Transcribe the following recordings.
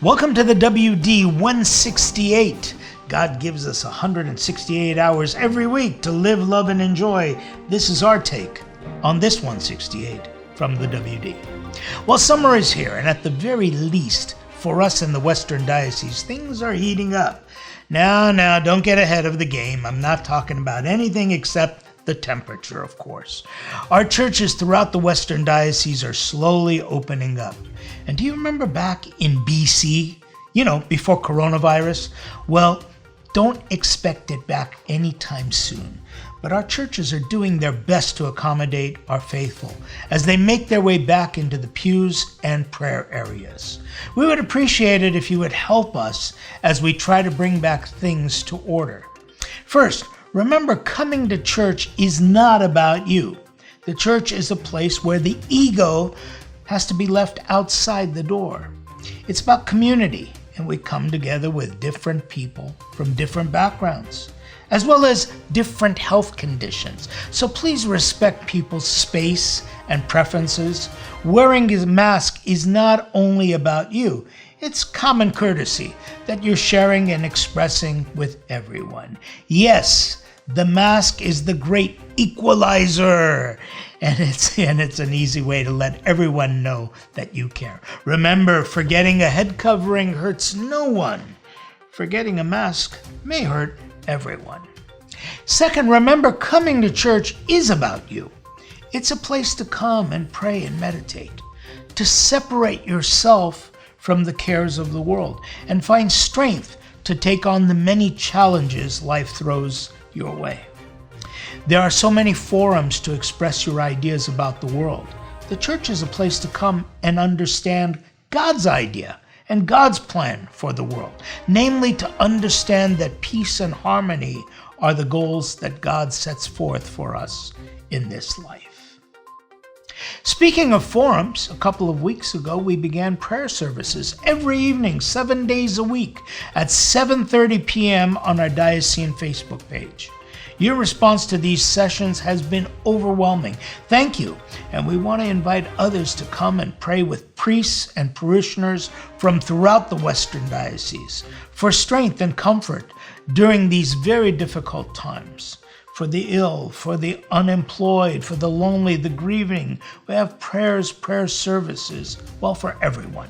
Welcome to the WD168. God gives us 168 hours every week to live, love, and enjoy. This is our take on this 168 from the WD. Well, summer is here, and at the very least, for us in the Western Diocese, things are heating up. Now, don't get ahead of the game. I'm not talking about anything except the temperature, of course. Our churches throughout the Western Diocese are slowly opening up. And do you remember back in BC, before coronavirus? Well, don't expect it back anytime soon. But our churches are doing their best to accommodate our faithful as they make their way back into the pews and prayer areas. We would appreciate it if you would help us as we try to bring back things to order. First, remember, coming to church is not about you. The church is a place where the ego has to be left outside the door. It's about community, and we come together with different people from different backgrounds, as well as different health conditions. So please respect people's space and preferences. Wearing a mask is not only about you. It's common courtesy that you're sharing and expressing with everyone. Yes, the mask is the great equalizer, and it's an easy way to let everyone know that you care. Remember, forgetting a head covering hurts no one. Forgetting a mask may hurt everyone. Second, remember, coming to church is about you. It's a place to come and pray and meditate, to separate yourself from the cares of the world and find strength to take on the many challenges life throws your way. There are so many forums to express your ideas about the world. The church is a place to come and understand God's idea and God's plan for the world, namely to understand that peace and harmony are the goals that God sets forth for us in this life. Speaking of forums, a couple of weeks ago, we began prayer services every evening, 7 days a week at 7:30 p.m. on our diocesan Facebook page. Your response to these sessions has been overwhelming. Thank you. And we want to invite others to come and pray with priests and parishioners from throughout the Western Diocese for strength and comfort during these very difficult times. For the ill, for the unemployed, for the lonely, the grieving. We have prayer services, for everyone.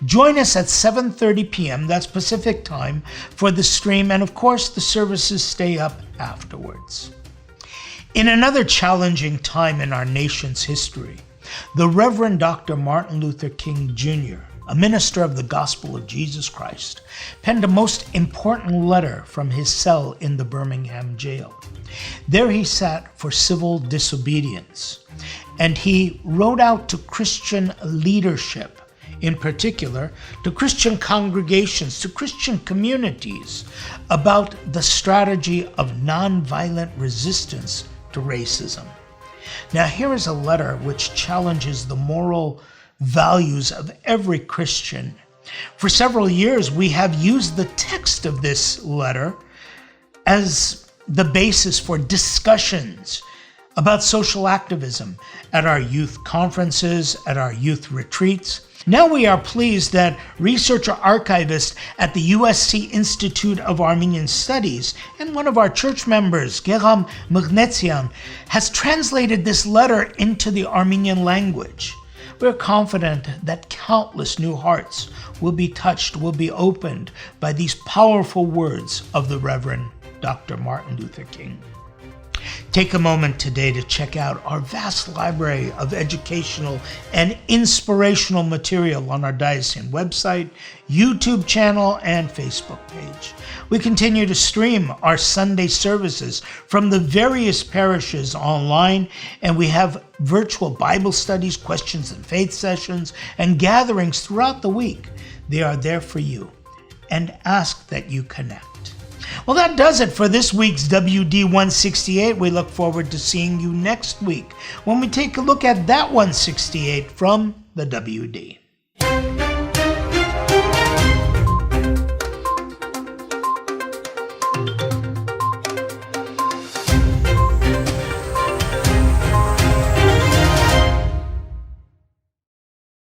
Join us at 7:30 p.m., that's Pacific time, for the stream, and of course the services stay up afterwards. In another challenging time in our nation's history, the Reverend Dr. Martin Luther King Jr., a minister of the gospel of Jesus Christ, penned a most important letter from his cell in the Birmingham Jail. There he sat for civil disobedience, and he wrote out to Christian leadership, in particular to Christian congregations, to Christian communities, about the strategy of nonviolent resistance to racism. Now, here is a letter which challenges the moral values of every Christian. For several years, we have used the text of this letter as the basis for discussions about social activism at our youth conferences, at our youth retreats. Now we are pleased that researcher archivist at the USC Institute of Armenian Studies and one of our church members, Vazken Movsesian, has translated this letter into the Armenian language. We're confident that countless new hearts will be touched, will be opened by these powerful words of the Reverend Dr. Martin Luther King. Take a moment today to check out our vast library of educational and inspirational material on our diocesan website, YouTube channel, and Facebook page. We continue to stream our Sunday services from the various parishes online, and we have virtual Bible studies, questions and faith sessions, and gatherings throughout the week. They are there for you, and ask that you connect. Well, that does it for this week's WD168. We look forward to seeing you next week when we take a look at that 168 from the WD.